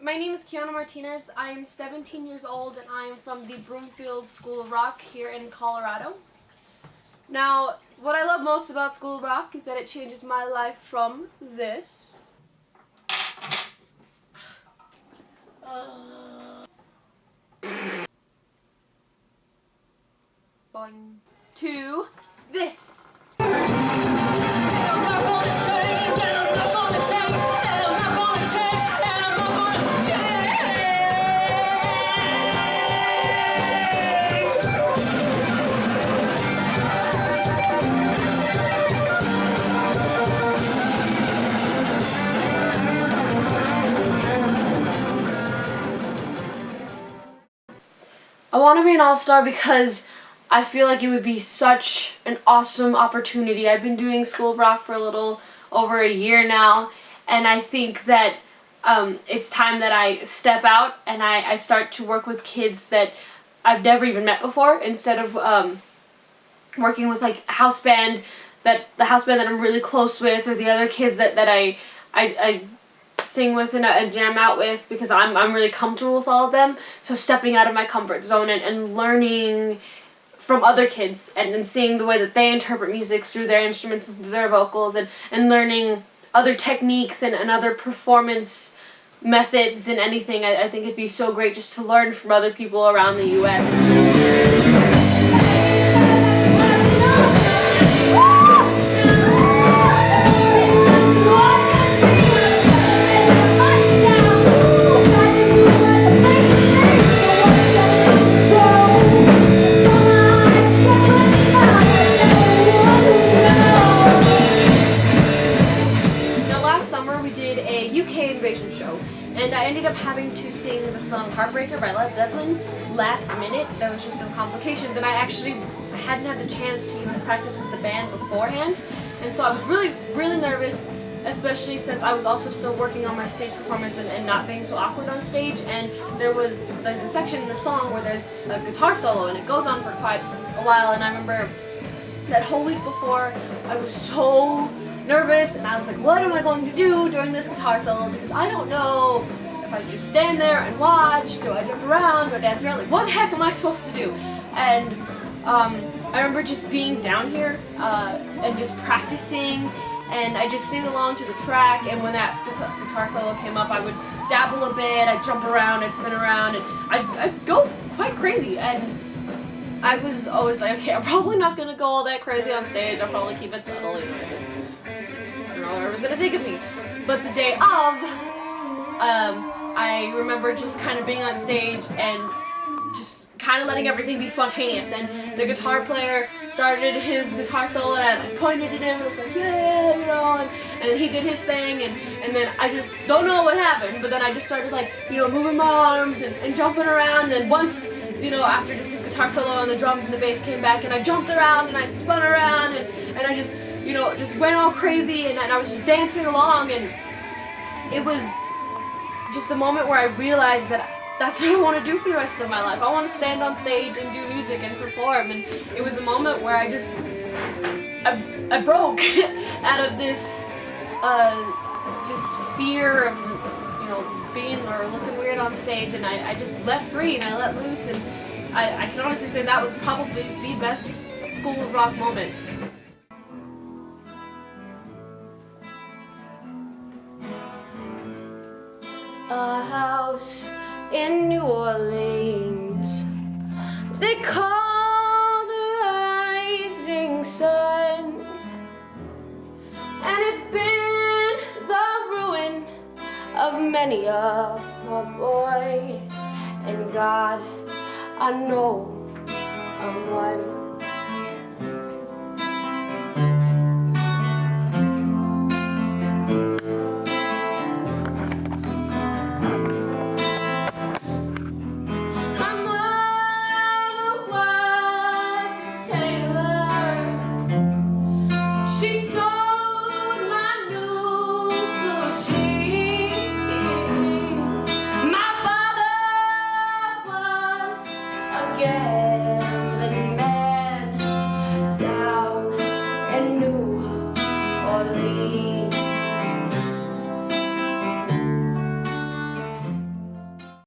My name is Keeana Martinez. I am 17 years old and I am from the Broomfield School of Rock here in Colorado. Now, what I love most about School of Rock is that it changes my life from this boing, to this. I want to be an all-star because I feel like it would be such an awesome opportunity. I've been doing School of Rock for a little over a year now, and I think that it's time that I step out and I start to work with kids that I've never even met before, instead of working with like the house band that I'm really close with, or the other kids that I sing with and jam out with, because I'm really comfortable with all of them. So stepping out of my comfort zone and learning from other kids and seeing the way that they interpret music through their instruments and through their vocals, and learning other techniques and other performance methods and anything. I think it'd be so great just to learn from other people around the U.S. Show, and I ended up having to sing the song Heartbreaker by Led Zeppelin last minute. There was just some complications, and I actually hadn't had the chance to even practice with the band beforehand, and so I was really nervous, especially since I was also still working on my stage performance and not being so awkward on stage. And there's a section in the song where there's a guitar solo, and it goes on for quite a while, and I remember that whole week before I was so nervous, and I was like, what am I going to do during this guitar solo, because I don't know if I just stand there and watch, do I jump around, do I dance around, like what the heck am I supposed to do? And I remember just being down here and just practicing, and I just sing along to the track, and when that guitar solo came up, I would dabble a bit, I'd jump around, I'd spin around, and I'd go quite crazy. And I was always like, okay, I'm probably not going to go all that crazy on stage, I'll probably keep it subtle, I don't know what everyone's gonna think of me. But the day of, I remember just kind of being on stage and just kind of letting everything be spontaneous. And the guitar player started his guitar solo, and I pointed at him and I was like, yeah, you know, and he did his thing, and then I just don't know what happened, but then I just started like, you know, moving my arms and jumping around. And once, you know, after just his guitar solo and the drums and the bass came back, and I jumped around and I spun around and I just, you know, just went all crazy, and I was just dancing along, and it was just a moment where I realized that that's what I want to do for the rest of my life. I want to stand on stage and do music and perform, and it was a moment where I broke out of this just fear of, you know, being or looking weird on stage, and I just let free and I let loose, and I can honestly say that was probably the best School of Rock moment. A house in New Orleans they call the rising sun, and it's been the ruin of many a poor boy. And God, I know I'm one.